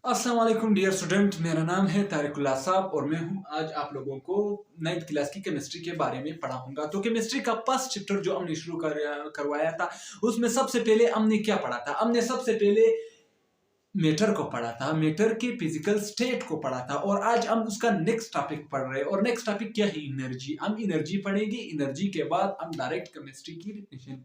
अस्सलाम वालेकुम dear student, मेरा नाम है तारिकुल्लाह साहब और मैं हूं आज आप लोगों को 9th क्लास की केमिस्ट्री के बारे में पढ़ाऊंगा। तो केमिस्ट्री का फर्स्ट चैप्टर जो हमने शुरू करवाया था, उसमें सबसे पहले हमने क्या पढ़ा था? हमने सबसे पहले मैटर को पढ़ा था, मैटर के फिजिकल स्टेट को पढ़ा था और आज हम उसका नेक्स्ट टॉपिक पढ़ रहे हैं। और नेक्स्ट टॉपिक क्या है? एनर्जी। हम एनर्जी पढ़ेंगे। एनर्जी के बाद हम डायरेक्ट केमिस्ट्री की डेफिनेशन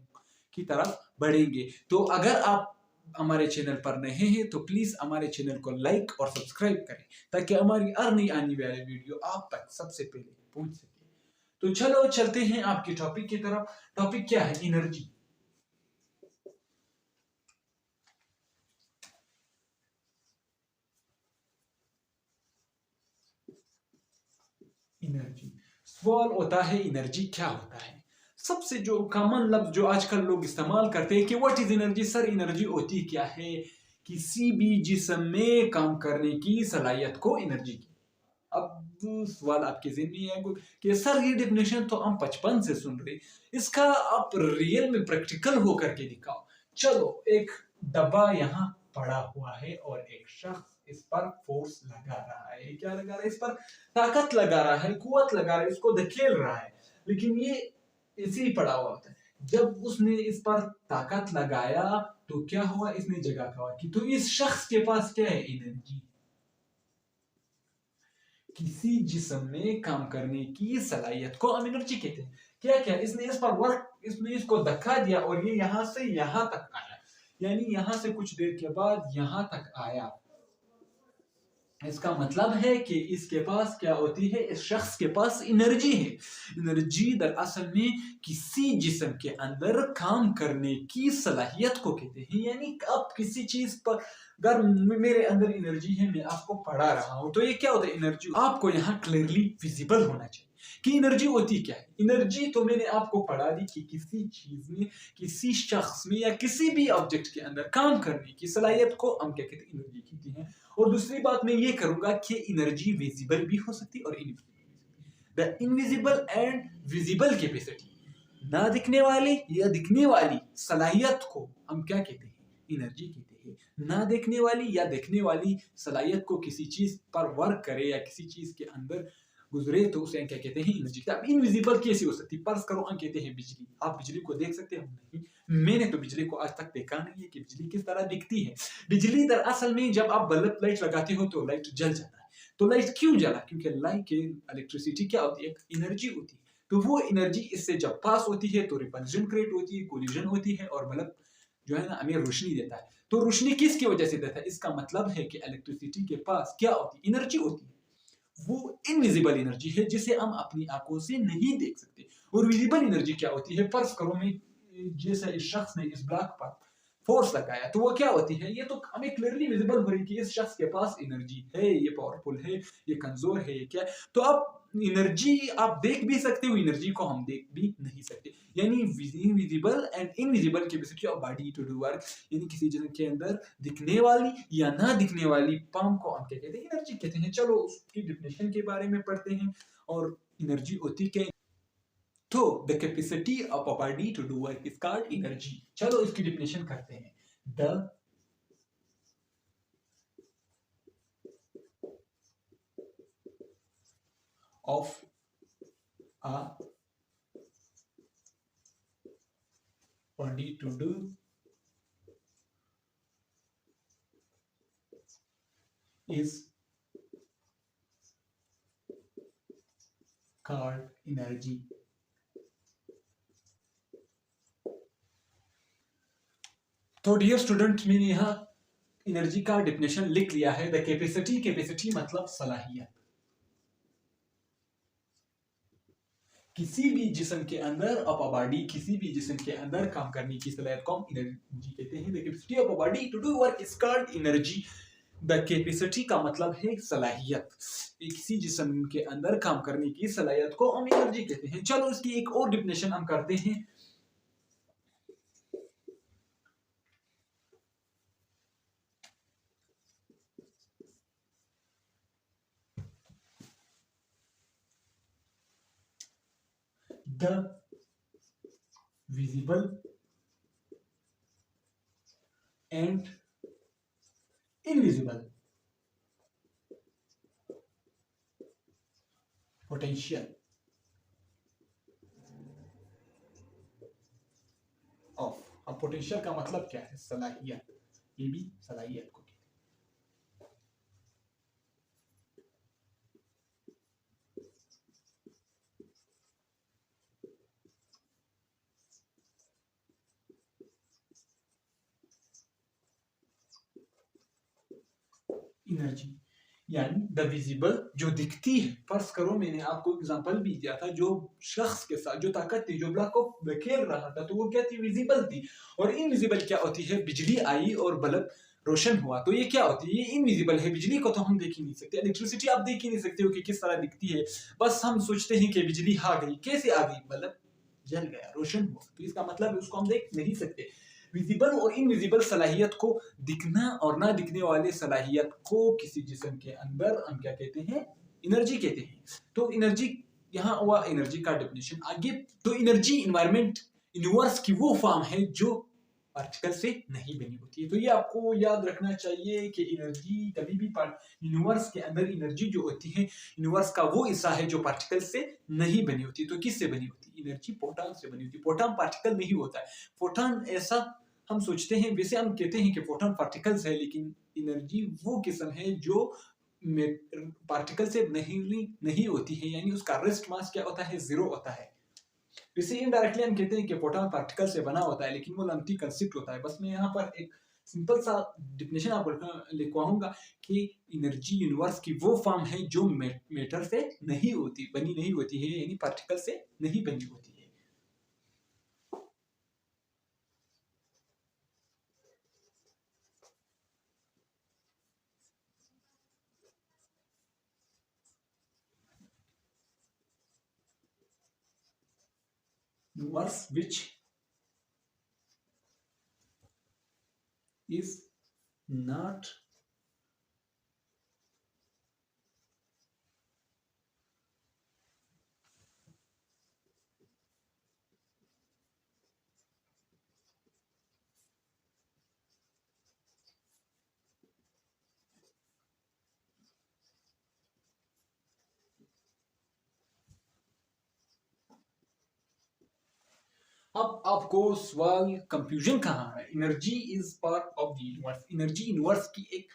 की तरफ बढ़ेंगे। तो अगर आप हमारे चैनल पर नए हैं तो प्लीज हमारे चैनल को लाइक और सब्सक्राइब करें ताकि हमारी हर नई आने वाली वीडियो आप तक सबसे पहले पहुंच सके। तो चलो चलते हैं आपके टॉपिक की तरफ। टॉपिक क्या है? एनर्जी। एनर्जी सवाल होता है, एनर्जी क्या होता है? सबसे जो कॉमन लफ्ज जो आजकल लोग इस्तेमाल करते हैं कि what is energy. Sir energy होती क्या है? किसी भी जिस्म में काम करने की सलाहियत को एनर्जी की। अब सवाल आपके ज़हन में है कि सर ये डेफिनेशन तो हम बचपन से सुन रहे, इसका आप रियल में प्रैक्टिकल होकर के दिखाओ। चलो, एक डब्बा यहाँ पड़ा हुआ है और एक शख्स इस पर फोर्स लगा रहा है। क्या लगा रहा है? इस पर ताकत लगा रहा है, कुव्वत लगा रहा है, इसको धकेल रहा है। लेकिन ये ऐसे ही पड़ा हुआ होता है। जब उसने इस पर ताकत लगाया तो क्या हुआ? इसने जगह कवर की। तो इस शख्स के पास क्या है? एनर्जी। किसी जिस्म में काम करने की सलाहियत को हम एनर्जी कहते हैं। क्या क्या इसने इस पर वर्क, इसने इसको धक्का दिया और ये यहां से यहां तक आया, यानी यहां से कुछ देर के बाद यहां तक आया। इसका मतलब है कि इसके पास क्या होती है? इस शख्स के पास एनर्जी है। एनर्जी दरअसल में किसी जिस्म के अंदर काम करने की सलाहियत को कहते हैं। यानी अब किसी चीज पर अगर मेरे अंदर एनर्जी है, मैं आपको पढ़ा रहा हूं, तो ये क्या होता है? एनर्जी आपको यहाँ क्लियरली विजिबल होना चाहिए कि एनर्जी होती क्या है। एनर्जी तो मैंने आपको पढ़ा दी कि किसी चीज में, किसी शख्स में या किसी भी ऑब्जेक्ट के अंदर काम करने की सलाहियत को हम क्या कहते हैं? एनर्जी कहते हैं। और दूसरी बात मैं ये करूंगा कि एनर्जी विजिबल भी हो सकती है और invisible. The invisible and visible capacity, ना दिखने वाली या दिखने वाली सलाहियत को हम क्या कहते हैं? एनर्जी कहते हैं। ना देखने वाली या देखने वाली सलाहियत को किसी चीज पर वर्क करे या किसी चीज के अंदर गुजरे तो उसे क्या कहते हैं? एनर्जी। अब इनविजिबल कैसे हो सकती है? फर्ज करो हम कहते हैं बिजली। आप बिजली को देख सकते हैं? नहीं, मैंने तो बिजली को आज तक देखा नहीं है कि बिजली किस तरह दिखती है। बिजली दरअसल में जब आप बल्ब लाइट लगाते हो तो लाइट जल जाता है। तो लाइट क्यों जला? क्योंकि लाइट के इलेक्ट्रिसिटी क्या होती है? एनर्जी होती है। तो वो एनर्जी इससे जब पास होती है तो रिपल्जन क्रिएट होती है, कोलिजन होती है और बल्ब जो है ना हमें रोशनी देता है। तो रोशनी किसकी वजह से देता है? इसका मतलब है कि इलेक्ट्रिसिटी के पास क्या होती है? एनर्जी होती है। वो इनविजिबल एनर्जी है जिसे हम अपनी आंखों से नहीं देख सकते। और विजिबल एनर्जी क्या होती है? फर्ज करो मैं, जैसे इस शख्स ने इस ब्लॉक पर फोर्स लगाया तो वो क्या होती है? ये तो हमें क्लियरली विजिबल हो रही है कि इस शख्स के पास एनर्जी है, ये पावरफुल है, ये कमजोर है, ये क्या है। तो आप एनर्जी आप देख भी सकते हो, एनर्जी को हम देख भी नहीं सकते। यानी visible and invisible capacity of body to do work, यानी किसी जिस्म के अंदर दिखने वाली या ना दिखने वाली पाम को हम क्या कहते हैं? एनर्जी कहते हैं। चलो उसकी डिफिनेशन के बारे में पढ़ते हैं। और एनर्जी होती क्या? तो the capacity of a body to do work is called energy. चलो इसकी डिफिनेशन करते हैं। The of a body to do is called energy। तो डियर स्टूडेंट, मैंने यहाँ एनर्जी का डेफिनेशन लिख लिया है। द कैपेसिटी, कैपेसिटी मतलब सलाहियत। किसी भी जिस्म के अंदर ऑफ अ बॉडी, किसी भी जिस्म के अंदर काम करने की सलाहियत को हम एनर्जी कहते हैं। The capacity of a body to do work is called energy. The capacity का मतलब है सलाहियत। किसी जिस्म के अंदर काम करने की सलाहियत को हम एनर्जी कहते हैं। चलो इसकी एक और डेफिनेशन हम करते हैं। The visible and invisible potential of. अब पोटेंशियल का मतलब क्या है? सलाहियत, ये भी सलाहियत को एनर्जी, यानी द विजिबल, जो दिखती है। फर्ज करो मैंने आपको एग्जांपल भी दिया था, जो शख्स के साथ जो ताकत थी, जो ब्लॉक को खेल रहा था, तो वो क्या थी? विजिबल थी। और इनविजिबल क्या होती है? बिजली आई और बल्ब रोशन हुआ, तो ये क्या होती है? ये इनविजिबल है। बिजली को तो हम देख ही नहीं सकते, इलेक्ट्रिसिटी आप देख ही नहीं सकते हो कि किस तरह दिखती है। बस हम सोचते हैं कि बिजली आ गई। कैसे आ गई? बल्ब जल गया, रोशन हुआ, तो इसका मतलब उसको हम देख नहीं सकते। विजिबल और इनविजिबल सलाहियत को, दिखना और ना दिखने वाले सलाहियत को किसी जिस्म के अंदर हम क्या कहते हैं? एनर्जी कहते हैं। तो एनर्जी, यहाँ हुआ एनर्जी का डेफिनेशन। आगे तो एनर्जी इन्वायरमेंट, यूनिवर्स की वो फॉर्म है जो पार्टिकल से नहीं बनी होती है। तो ये आपको याद रखना चाहिए कि एनर्जी कभी भी यूनिवर्स के अंदर एनर्जी जो होती है, यूनिवर्स का वो हिस्सा है जो पार्टिकल से नहीं बनी होती। तो किससे बनी होती है? एनर्जी प्रोटॉन से बनी होती है। प्रोटॉन पार्टिकल नहीं होता है। प्रोटॉन ऐसा हम सोचते हैं, वैसे हम कहते हैं कि प्रोटॉन पार्टिकल्स है, लेकिन एनर्जी वो किस्म है जो पार्टिकल से नहीं होती है, यानी उसका रेस्ट मास क्या होता है? जीरो होता है। वैसे इनडायरेक्टली हम कहते हैं कि प्रोटॉन पार्टिकल से बना होता है, लेकिन वो लंपी कंसेप्ट होता है। बस मैं यहाँ पर एक सिंपल सा डिफिनेशन आपको लिखवाऊंगा कि एनर्जी यूनिवर्स की वो फॉर्म है जो मैटर से नहीं होती, बनी नहीं होती है, यानी पार्टिकल से नहीं बनी होती है। Universe which is not अब आपको सवाल कंफ्यूजन कहाँ है? Energy is part of the universe. Energy universe की एक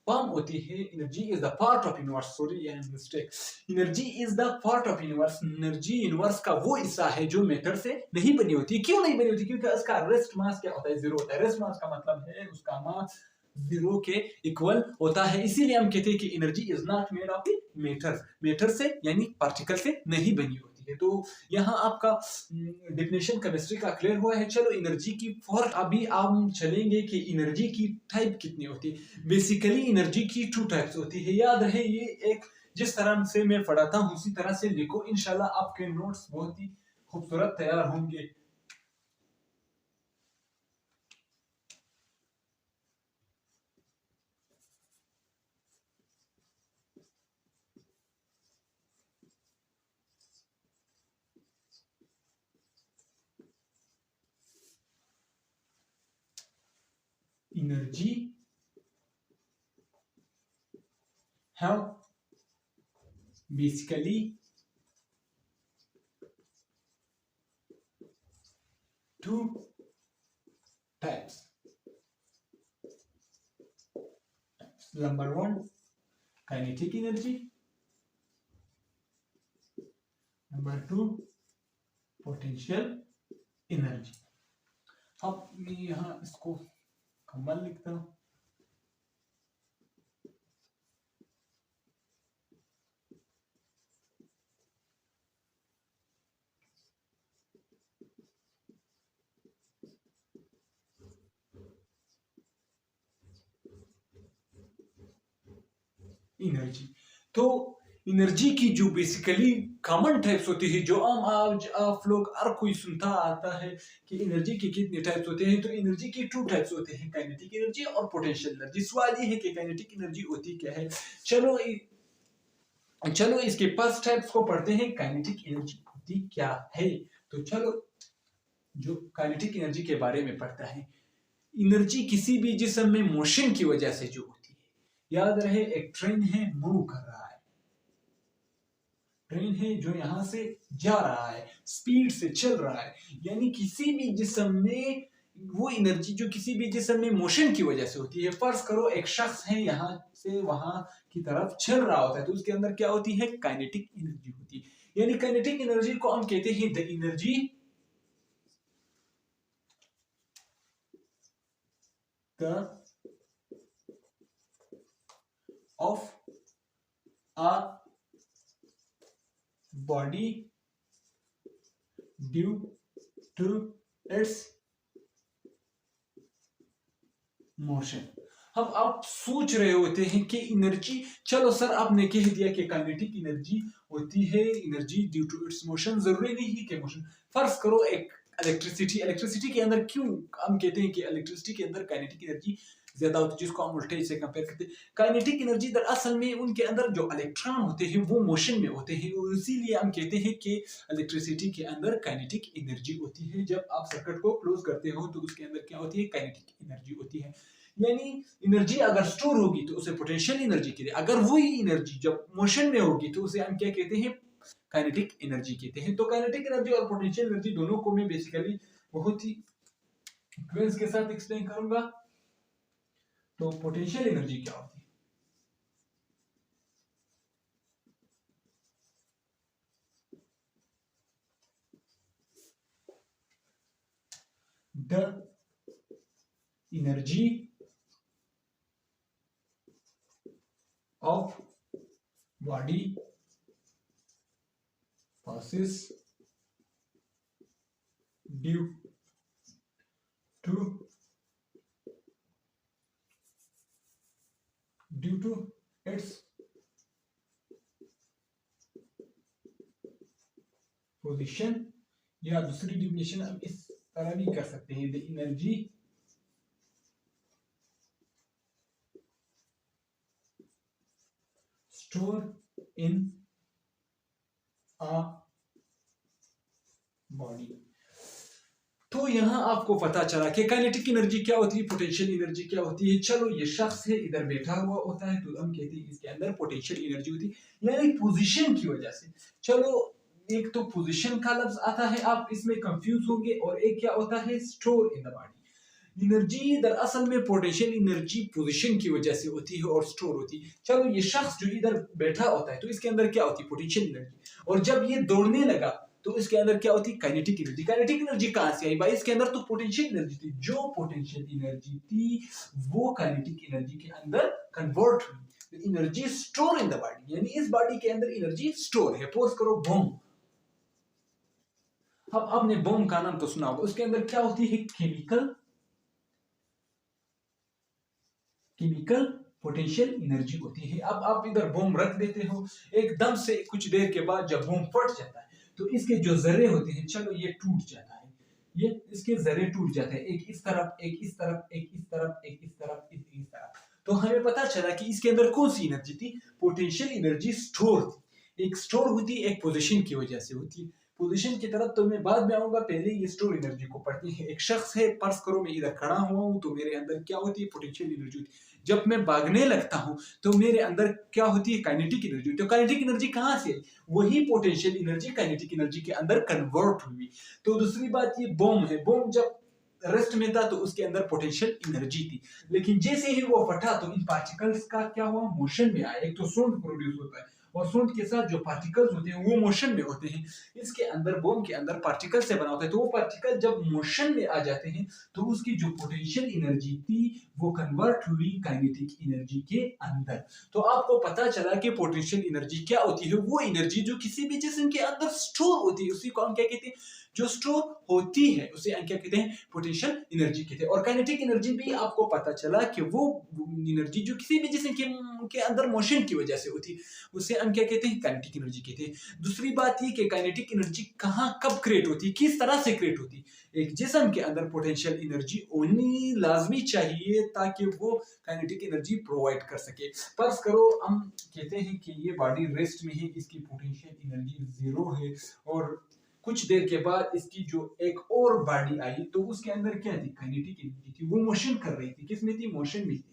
फॉर्म होती है। Energy is the part of universe, sorry mistake. Energy is the part of universe. Energy universe का वो हिस्सा है जो मैटर से नहीं बनी होती। क्यों नहीं बनी होती? क्योंकि उसका रेस्ट मास क्या होता है? जीरो होता है। रेस्ट मास का मतलब है उसका मास जीरो के इक्वल होता है। इसीलिए हम कहते हैं कि energy is not made of matter. Matter से यानी पार्टिकल से नहीं बनी होती है। तो यहाँ आपका डिफिनेशन केमिस्ट्री का क्लियर हुआ है। चलो एनर्जी की फॉर अभी हम चलेंगे कि एनर्जी की टाइप कितनी होती है। बेसिकली एनर्जी की टू टाइप्स होती है। याद रहे, ये एक जिस तरह से मैं पढ़ाता हूँ उसी तरह से लिखो, इंशाल्लाह आपके नोट्स बहुत ही खूबसूरत तैयार होंगे। Energy have basically two types. Number one, kinetic energy. Number two, potential energy. अब मैं यहाँ इसको कमल लिखता हूँ। एनर्जी, तो एनर्जी की जो बेसिकली कॉमन टाइप्स होती है, जो आज आप लोग हर कोई सुनता आता है कि एनर्जी के कितने टाइप्स होते हैं, तो एनर्जी की टू टाइप्स होते हैं, काइनेटिक एनर्जी और पोटेंशियल एनर्जी। सवाल ये है कि काइनेटिक एनर्जी होती क्या है। चलो इसके फर्स्ट टाइप्स को पढ़ते हैं। काइनेटिक एनर्जी होती क्या है? तो चलो जो काइनेटिक एनर्जी के बारे में पढ़ता है, एनर्जी किसी भी जिस्म में मोशन की वजह से जो होती है। याद रहे, एक ट्रेन है, मूव कर रहा है, ट्रेन है जो यहाँ से जा रहा है, स्पीड से चल रहा है। यानी किसी भी जिस्म में वो एनर्जी जो किसी भी जिस्म में मोशन की वजह से होती है। फर्ज करो एक शख्स है यहाँ से वहां की तरफ चल रहा होता है, तो उसके अंदर क्या होती है? काइनेटिक एनर्जी होती है। यानी काइनेटिक एनर्जी को हम कहते हैं the energy of a body due to its motion। अब आप सोच रहे होते हैं कि एनर्जी, चलो सर आपने कह दिया कि काइनेटिक एनर्जी होती है energy due to its motion. जरूरी नहीं है कि मोशन, फर्ज करो एक इलेक्ट्रिसिटी के अंदर क्यों हम कहते हैं कि इलेक्ट्रिसिटी के अंदर काइनेटिक एनर्जी ज्यादा होती है, जिसको हम वोल्टेज से कंपेयर करते हैं। काइनेटिक एनर्जी दरअसल में उनके अंदर जो इलेक्ट्रॉन होते हैं वो मोशन में होते हैं, और इसीलिए हम कहते हैं कि इलेक्ट्रिसिटी के अंदर काइनेटिक एनर्जी होती है। जब आप सर्किट को क्लोज करते हो तो उसके अंदर क्या होती है? काइनेटिक एनर्जी होती है। यानी एनर्जी अगर स्टोर होगी तो उसे पोटेंशियल एनर्जी कहते हैं, अगर वही एनर्जी जब मोशन में होगी तो उसे हम क्या कहते हैं? काइनेटिक एनर्जी कहते हैं। तो काइनेटिक एनर्जी और पोटेंशियल एनर्जी दोनों को मैं बेसिकली बहुत ही क्विज के साथ एक्सप्लेन करूंगा। तो पोटेंशियल एनर्जी क्या होती है? The energy of body passes due to its position, या दूसरी डिफिनेशन हम इस तरह भी कर सकते हैं, the energy store in a body. तो यहां आपको पता चला कि काइनेटिक एनर्जी क्या होती है, पोटेंशियल एनर्जी क्या होती है। चलो ये शख्स है इधर बैठा हुआ होता है तो हम कहते हैं इसके अंदर पोटेंशियल एनर्जी होती है, यानी पोजीशन की वजह से। चलो एक तो पोजीशन का लफ्ज आता है, आप इसमें कंफ्यूज होंगे, और एक क्या होता है? Store in the body. Energy दरअसल में पोटेंशियल एनर्जी पोजीशन की वजह से होती है और स्टोर होती है। चलो ये शख्स जो इधर बैठा होता है तो इसके अंदर क्या होती है? Potential energy. और जब ये दौड़ने लगा तो इसके अंदर क्या होती है? Kinetic energy. काइनेटिक एनर्जी कहां से आई भाई? इसके अंदर तो पोटेंशियल एनर्जी थी, जो पोटेंशियल एनर्जी थी वो काइनेटिक एनर्जी के अंदर कन्वर्ट हुई। Energy store in the body, यानी इस बॉडी के अंदर एनर्जी स्टोर है। पोज करो बम, अब आपने बम का नाम तो सुना होगा, उसके अंदर क्या होती है? केमिकल पोटेंशियल एनर्जी होती है। अब आप इधर बम रख देते हो, एकदम से कुछ देर के बाद जब बम फट जाता है तो इसके जो जर्रे होते हैं, चलो ये टूट जाता है, ये इसके जर्रे टूट जाते हैं, एक इस तरफ, एक इस तरफ, एक इस तरफ, एक इस तरफ, एक इस तरफ। तो हमें पता चला कि इसके अंदर कौन सी एनर्जी थी? पोटेंशियल एनर्जी स्टोर थी। एक स्टोर होती है, एक पोजीशन की वजह से होती है। पोजीशन की तरफ तो मैं बाद में आऊंगा, पहले ये स्टोर एनर्जी को पढ़ते हैं। एक शख्स है, फर्ज करो मैं इधर खड़ा हुआ हूं तो मेरे अंदर क्या होती है? पोटेंशियल एनर्जी होती है। जब मैं भागने लगता हूं तो मेरे अंदर क्या होती है? Kinetic energy. तो काइनेटिक एनर्जी कहां से आई? वही पोटेंशियल एनर्जी काइनेटिक एनर्जी के अंदर कन्वर्ट हुई। तो दूसरी बात ये बम है, बम जब रेस्ट में था तो उसके अंदर पोटेंशियल एनर्जी थी, लेकिन जैसे ही वो फटा तो इन पार्टिकल्स का क्या हुआ? मोशन में आया। एक तो साउंड प्रोड्यूस होता है और साउंड के साथ जो पार्टिकल्स होते हैं वो मोशन में होते हैं। इसके अंदर बम के अंदर पार्टिकल से बना होता है, तो वो पार्टिकल जब मोशन में आ जाते हैं तो उसकी जो पोटेंशियल एनर्जी थी वो कन्वर्ट हुई काइनेटिक एनर्जी के अंदर। तो आपको पता चला कि पोटेंशियल एनर्जी क्या होती है? वो एनर्जी जो किसी भी जिस्म के अंदर स्टोर होती है, उसी को हम क्या कहते हैं? जो स्टोर होती है उसे हम क्या कहते हैं? पोटेंशियल एनर्जी कहते हैं। और काइनेटिक एनर्जी भी आपको पता चला कि वो एनर्जी जो किसी भी जिस्म के अंदर मोशन की वजह से होती है उसे हम क्या कहते हैं? काइनेटिक एनर्जी कहते हैं। दूसरी बात ये कि काइनेटिक एनर्जी कहाँ कब क्रिएट होती है, किस तरह से क्रिएट होती है। एक जिस्म के अंदर पोटेंशियल एनर्जी होनी लाजमी चाहिए ताकि वो काइनेटिक एनर्जी प्रोवाइड कर सके। फर्ज करो हम कहते हैं कि ये बॉडी रेस्ट में है, इसकी पोटेंशियल एनर्जी 0 है, और कुछ देर के बाद इसकी जो एक और बॉडी आई तो उसके अंदर क्या थी? काइनेटिक एनर्जी थी, वो मोशन कर रही थी। किसमें थी? मोशन में थी।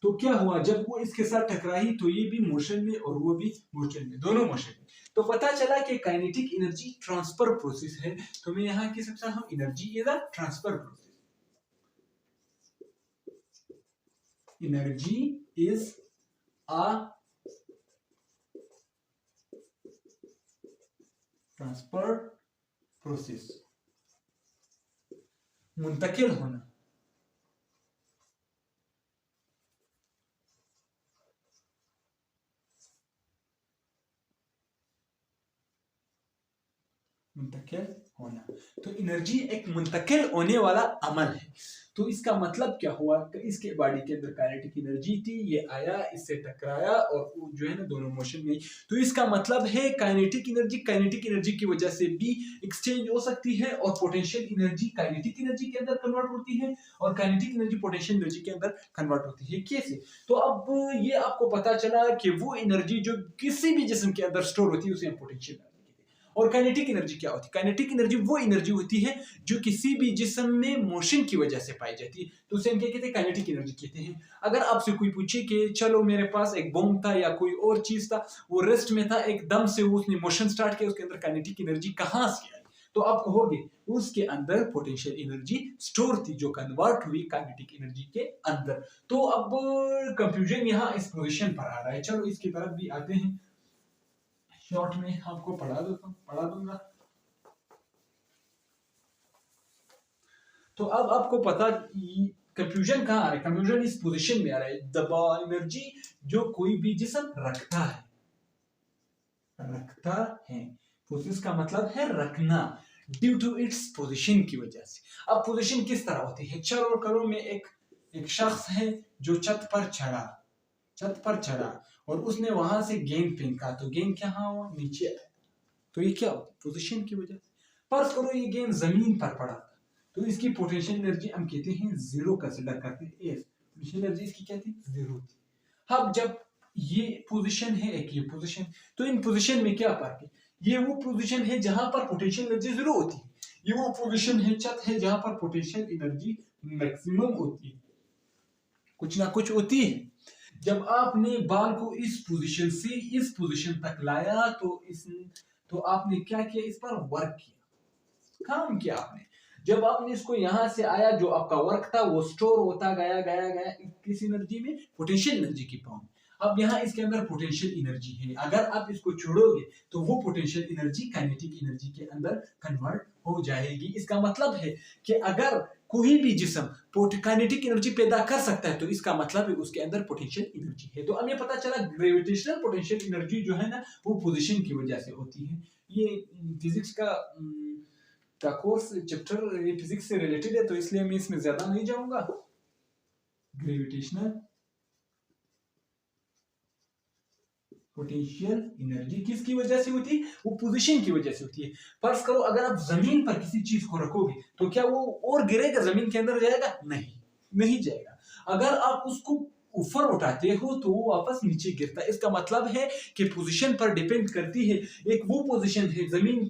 तो क्या हुआ, जब वो इसके साथ टकराई तो ये भी मोशन में और वो भी मोशन में, दोनों मोशन में। तो पता चला कि काइनेटिक एनर्जी ट्रांसफर प्रोसेस है। तो मैं यहाँ कह सकता हूँ energy is a transfer process. Energy is a transfer process, मुंतकिल होना। मुंतकिल होना, तो एनर्जी एक मुंतकिल होने वाला अमल है। तो इसका मतलब क्या हुआ कि इसके बॉडी के अंदर काइनेटिक एनर्जी थी, ये आया, इससे टकराया और वो जो है ना दोनों मोशन में। तो इसका मतलब है काइनेटिक एनर्जी की वजह से भी एक्सचेंज हो सकती है, और पोटेंशियल एनर्जी काइनेटिक एनर्जी के अंदर कन्वर्ट होती है, और काइनेटिक एनर्जी पोटेंशियल एनर्जी के अंदर कन्वर्ट होती है। कैसे? तो अब ये आपको पता चला कि वो एनर्जी जो किसी भी जिस्म के अंदर स्टोर होती है उसे हम पोटेंशियल। और काइनेटिक एनर्जी क्या होती है? काइनेटिक एनर्जी वो एनर्जी होती है जो किसी भी जिस्म में मोशन की वजह से पाई जाती है, तो उसे हम क्या कहते हैं? काइनेटिक एनर्जी कहते हैं। अगर आपसे कोई पूछे कि चलो मेरे पास एक बॉम्ब था या कोई और चीज था, वो रेस्ट में था, एकदम से उसने मोशन स्टार्ट किया, उसके अंदर काइनेटिक एनर्जी कहां से आई? तो आप कहोगे उसके अंदर पोटेंशियल एनर्जी स्टोर थी जो कन्वर्ट हुई काइनेटिक एनर्जी के अंदर। तो अब कंफ्यूजन यहाँ इस पोजीशन पर आ रहा है। चलो इसकी तरफ भी आते हैं, शॉर्ट में आपको पढ़ा दूंगा। तो अब आपको पता कंफ्यूजन कहां आ रहा है? कंफ्यूजन इस पोजीशन में आ रहा है, दबाव एनर्जी जो कोई भी जिस्म रखता है। प्रोसेस का मतलब है रखना, ड्यू टू इट्स पोजीशन की वजह से। अब पोजीशन किस तरह होती है? चलो करो में एक शख्स है जो छत पर चढ़ा और उसने वहां से गेंद फेंका, तो गेंद क्या हुआ? नीचे आया। तो ये क्या होता है? पोजीशन की वजह से। फर्ज करो ये गेंद जमीन पर पड़ा, तो इसकी पोटेंशियल एनर्जी हम कहते हैं जीरो, कंसीडर करते हैं। पोटेंशियल एनर्जी इसकी क्या थी? जीरो थी। अब जब ये पोजीशन है, एक ये पोजीशन, तो इन पोजीशन में क्या फर्क है? ये वो पोजीशन है जहां पर पोटेंशियल एनर्जी जीरो होती है, ये वो पोजीशन है, छत है, जहां पर पोटेंशियल एनर्जी मैक्सिमम होती है, कुछ ना कुछ होती है। जब आपने बाल को इस पोजीशन से इस पोजीशन तक लाया, तो आपने क्या किया? इस पर वर्क किया, काम किया आपने। जब आपने इसको यहां से आया, जो आपका वर्क था वो स्टोर होता गया किस एनर्जी में? पोटेंशियल एनर्जी की फॉर्म। अब यहाँ इसके अंदर पोटेंशियल एनर्जी है, अगर आप इसको छोड़ोगे तो वो पोटेंशियल एनर्जी काइनेटिक एनर्जी के अंदर कन्वर्ट हो जाएगी। इसका मतलब है कि अगर कोई भी जिस्म काइनेटिक एनर्जी पैदा कर सकता है, तो इसका मतलब है उसके अंदर पोटेंशियल एनर्जी है। तो हमें पता चला ग्रेविटेशनल पोटेंशियल एनर्जी जो है ना, वो पोजीशन की वजह से होती है। ये फिजिक्स का कोर्स चैप्टर ये फिजिक्स से रिलेटेड है, तो इसलिए मैं इसमें ज्यादा नहीं जाऊंगा। ग्रेविटेशनल पोटेंशियल एनर्जी किसकी वजह से होती है? वो पोजीशन की वजह से होती है। फर्ज करो अगर आप जमीन पर किसी चीज को रखोगे, तो क्या वो और गिरेगा, जमीन के अंदर जाएगा? नहीं जाएगा। अगर आप उसको ऊपर उठाते हो तो वो वापस नीचे गिरता है। इसका मतलब है कि पोजीशन पर डिपेंड करती है। एक वो पोजीशन है जमीन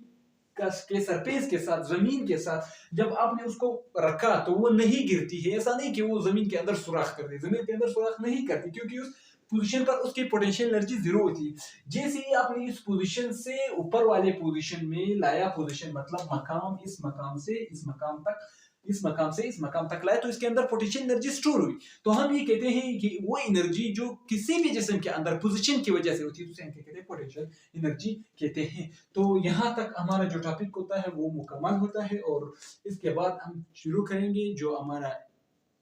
के सरफेस के साथ, जमीन के साथ, जब आपने उसको रखा तो वो नहीं गिरती है। ऐसा नहीं कि वो जमीन के अंदर सुराख कर दे, जमीन के अंदर सुराख नहीं करती, क्योंकि उस पोजीशन पर उसकी पोटेंशियल एनर्जी जीरो होती है। जैसे ही आपने इस पोजीशन से ऊपर वाले पोजीशन में लाया, पोजीशन मतलब मकाम, इस मकाम से इस मकाम तक, इस मकाम से इस मकाम तक लाया, तो इसके अंदर पोटेंशियल एनर्जी स्टोर हुई। तो हम ये कहते हैं कि वो एनर्जी जो किसी भी जिस्म के अंदर पोजीशन की वजह से होती है, उसे हम कहते हैं पोटेंशियल एनर्जी कहते हैं। तो यहाँ तक हमारा जो टॉपिक होता है वो मुकम्मल होता है, और इसके बाद हम शुरू करेंगे जो हमारा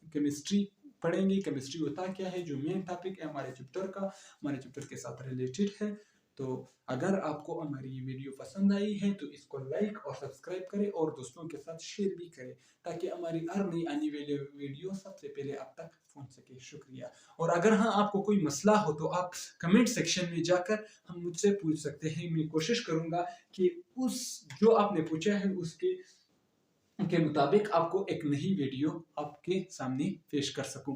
केमिस्ट्री पढ़ेंगे। केमिस्ट्री होता क्या है, जो मेन टॉपिक है हमारे चैप्टर के साथ रिलेटेड है। तो अगर आपको हमारी ये वीडियो पसंद आई है तो इसको लाइक और सब्सक्राइब करें, और दोस्तों के साथ शेयर भी करें, ताकि हमारी हर नई आने वाली वीडियो सबसे पहले आप तक पहुंच सके। शुक्रिया। और अगर हाँ आपको कोई मसला हो तो आप कमेंट सेक्शन में जाकर हम मुझसे पूछ सकते हैं। मैं कोशिश करूंगा कि उस जो आपने पूछा है उसके मुताबिक आपको एक नई वीडियो आपके सामने पेश कर सकूं।